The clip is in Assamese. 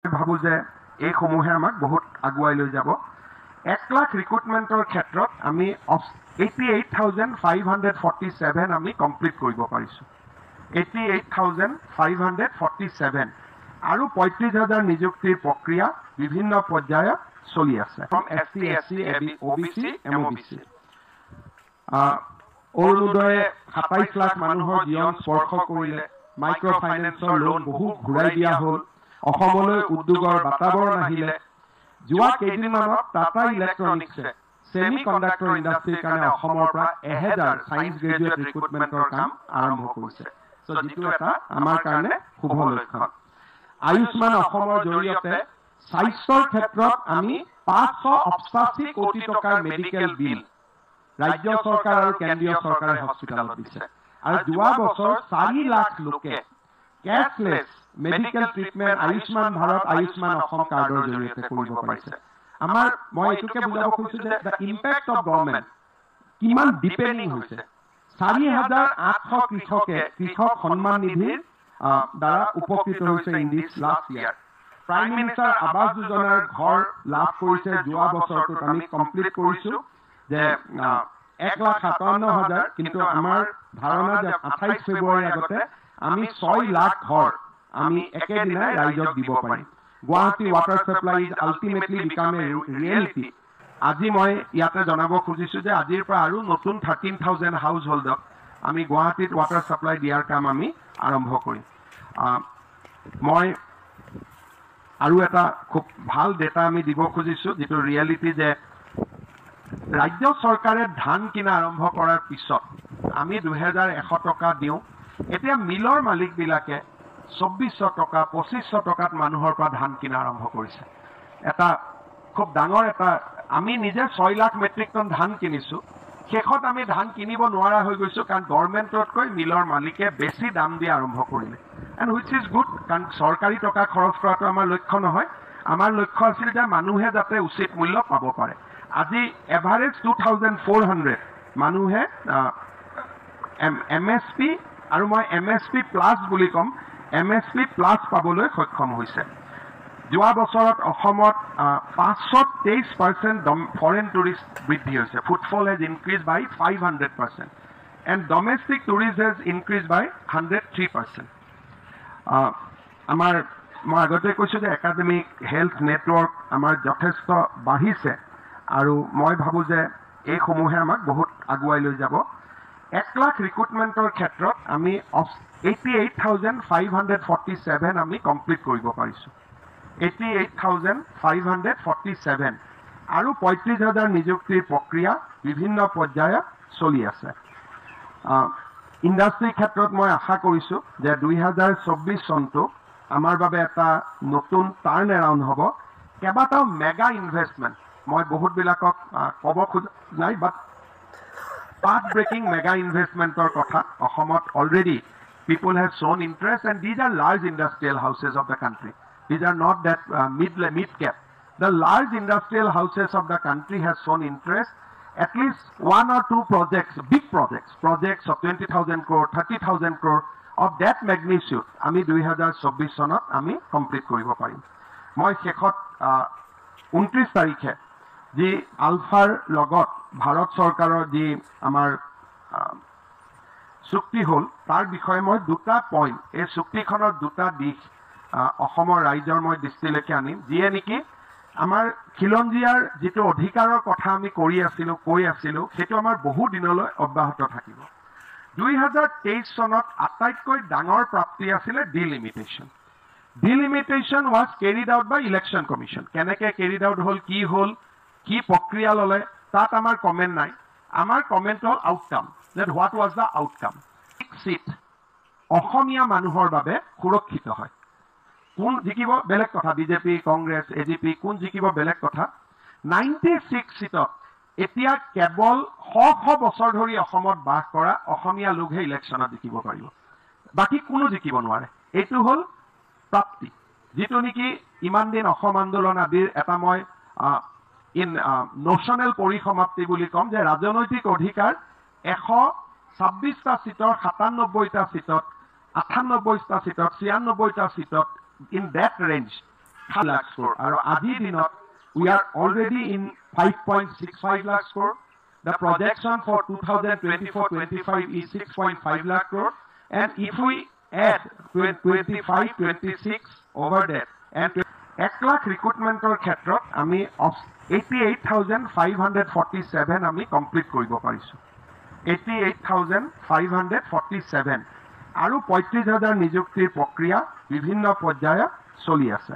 ভাবো যে এই সমূহে আমাক বহুত আগুৱাই লৈ যাব 1 লাখ ৰিক্ৰুটমেণ্টৰ ক্ষেত্ৰত আমি 88,547 আমি কমপ্লিট কৰিব পাৰিছো 88,547 আৰু 35,000 নিযুক্তিৰ প্ৰক্ৰিয়া বিভিন্ন পৰ্যায়ত চলি আছে from SC, SC, OBC, MOBC অৰুণোদয়ে 27 lakh মানুহৰ জীৱন স্পৰ্শ কৰিলে মাইক্ৰ ফাইনেন্সৰ লোন বহু ঘূৰাই দিয়া হ'ল অসমলৈ উদ্যোগৰ বাতাবৰণ আহিলে যোৱা কেইদিনমানত টাটা ইলেক্ট্ৰনিক্সে সেমি কণ্ডাক্টৰ ইণ্ডাষ্ট্ৰীৰ কাৰণে অসমৰ পৰা 1000 সায়েন্স গ্ৰেজুৱেট ৰিক্ৰুটমেণ্টৰ কাম আৰম্ভ কৰিছে সো যেটো এটা আমাৰ কাৰণে শুভ লক্ষণ আয়ুষ্মান অসমৰ জৰিয়তে স্বাস্থ্যৰ ক্ষেত্ৰত আমি 588 কোটি টকাৰ মেডিকেল বিল ৰাজ্য চৰকাৰ আৰু কেন্দ্ৰীয় চৰকাৰে হস্পিটালত দিছে আৰু যোৱা বছৰ 4 লাখ লোকে কেশলেস মেডিকেল ট্ৰিটমেন্ট আয়ুষ্মান ভাৰত আয়ুষ্মান অসম কাৰ্ডৰ জৰিয়তে কৰিব পাৰিছে আমাৰ মই এটুকে বুজাব খুজিছো যে দা ইম্পেক্ট অফ গভৰ্নমেন্ট কিমান ডিপেন্ডিং হৈছে 4,800 কৃষক সন্মান নিধিৰ দ্বাৰা উপকৃত হৈছে in this last year prime minister আৱাস যোজনাৰ ঘৰ লাভ কৰিছে যোৱা বছৰটোত আমি কমপ্লিট কৰিছো যে 1,57,000 কিন্তু আমাৰ ধাৰণা যে 28 ফেব্ৰুৱাৰীৰ আগতে আমি 6 লাখ ঘৰ আমি একেদিনাই ৰাইজক দিব পাৰিম Guwahati water supply is ultimately become a reality আজি মই ইয়াতে জনাব খুজিছো যে আজিৰ পৰা আৰু নতুন 13,000 হাউস হোল্ডক আমি গুৱাহাটীত ৱাটাৰ সাপ্লাই দিয়াৰ কাম আমি আৰম্ভ কৰিম মই আৰু এটা খুব ভাল ডেটা আমি দিব খুজিছো যেটো ৰিয়েলিটি যে ৰাজ্য চৰকাৰে ধান কিনা আৰম্ভ কৰাৰ পিছত আমি 2100 টকা দিও এতিয়া মিলৰ মালিক বিলাকে 2400 টকা 2500 টকাত মানুহৰ পৰা ধান কিনা আৰম্ভ কৰিছে এটা খুব ডাঙৰ এটা আমি নিজে 6 লাখ মেট্ৰিক টন ধান কিনিছো শেষত আমি ধান কিনিব নোৱাৰা হৈ গৈছো কাৰণ গভৰ্নমেন্টতকৈ মিলৰ মালিকে বেছি দাম দি আৰম্ভ কৰিলে এণ্ড হুইচ ইজ গুড কাৰণ চৰকাৰী টকা খৰচ কৰাটো আমাৰ লক্ষ্য নহয় আমাৰ লক্ষ্য আছিল যে মানুহে যাতে উচিত মূল্য পাব পাৰে আজি এভাৰেজ 2400 মানুহে MSP আৰু মই MSP প্লাস বুলি কম MSP প্লাস পাবলৈ সক্ষম হৈছে যোৱা বছৰত অসমত 523% ফৰেন টুৰিষ্ট বৃদ্ধি হৈছে footfall has increase by 500% and domestic tourist has increase by 103% আমাৰ মই আগতে কৈছো যে একাডেমিক হেল্থ নেটৱৰ্ক আমাৰ যথেষ্ট বাঢ়িছে আৰু মই ভাবো যে এই সমূহে আমাক বহুত আগুৱাই লৈ যাব 1 লাখ ৰিক্ৰুটমেণ্টৰ ক্ষেত্ৰত আমি 88,547 আমি কমপ্লিট কৰিব পাৰিছো 88,547 আৰু 35,000 নিযুক্তিৰ প্ৰক্ৰিয়া বিভিন্ন পৰ্যায়ত চলি আছে ইণ্ডাষ্ট্ৰী ক্ষেত্ৰত মই আশা কৰিছো যে 2024 চনটো আমাৰ বাবে এটা নতুন টাৰ্ন এৰাউণ্ড হ'ব কেবাটাও মেগা ইনভেষ্টমেণ্ট মই বহুত বিলাকক ক'ব নাই বাট path breaking mega investmentor kotha ahomot already people have shown interest and these are large industrial houses of the country these are not that mid cap the large industrial houses of the country has shown interest at least 1 or 2 projects big projects of 20,000 crore 30,000 crore of that magnitude ami 2024 sonot ami complete koribo parim moi shekhot 29 tarikhe যি আলফাৰ লগত ভাৰত চৰকাৰৰ যি আমাৰ চুক্তি হল তাৰ বিষয়ে মই দুটা পইণ্ট এই চুক্তিখনৰ দুটা দিশ অসমৰ ৰাইজৰ মই দৃষ্টিলৈকে আনিম যিয়ে নেকি আমাৰ খিলঞ্জীয়াৰ যিটো অধিকাৰৰ কথা আমি কৈ আছিলো সেইটো আমাৰ বহু দিনলৈ অব্যাহত থাকিব 2023 চনত আটাইতকৈ ডাঙৰ প্ৰাপ্তি আছিলে delimitation was carried out by election commission কেনেকে carried out হল কি প্ৰক্ৰিয়া ললে তাত আমাৰ কমেন্ট নাই আমাৰ কমেন্ট হল outcome that what was the outcome seat অসমীয়া মানুহৰ বাবে সুৰক্ষিত হয় কোন জিকিব বেলেগ কথা বিজেপি কংগ্ৰেছ এজিপি কোন জিকিব বেলেগ কথা 96 সিটত এতিয়া কেৱল 100 বছৰ ধৰি অসমত বাস কৰা অসমীয়া লোকহে ইলেকশ্যনত জিকিব পাৰিব বাকি কোনো জিকিব নোৱাৰে এইটো হল প্ৰাপ্তি যেটো নেকি ইমান দিন অসম আন্দোলন আদিৰ এটা মই in notional পৰিসমাপ্তি বুলি কম যে ৰাজনৈতিক অধিকাৰ 126টা সিটৰ 97টা সিটত 98টা সিটত 96টা সিটত in that range 7 lakh crore. And আজি dinot, we are already in 5.65 lakh crore. The projection for 2024-25 is 6.5 lakh crore. And if we add 25-26 over that, and 1 lakh recruitment ক্ষেত্ৰত আমি 88,547 আমি কমপ্লিট কৰিব পাৰিছো 88,547 আৰু 35,000 নিযুক্তিৰ প্ৰক্ৰিয়া বিভিন্ন পৰ্যায়ত চলি আছে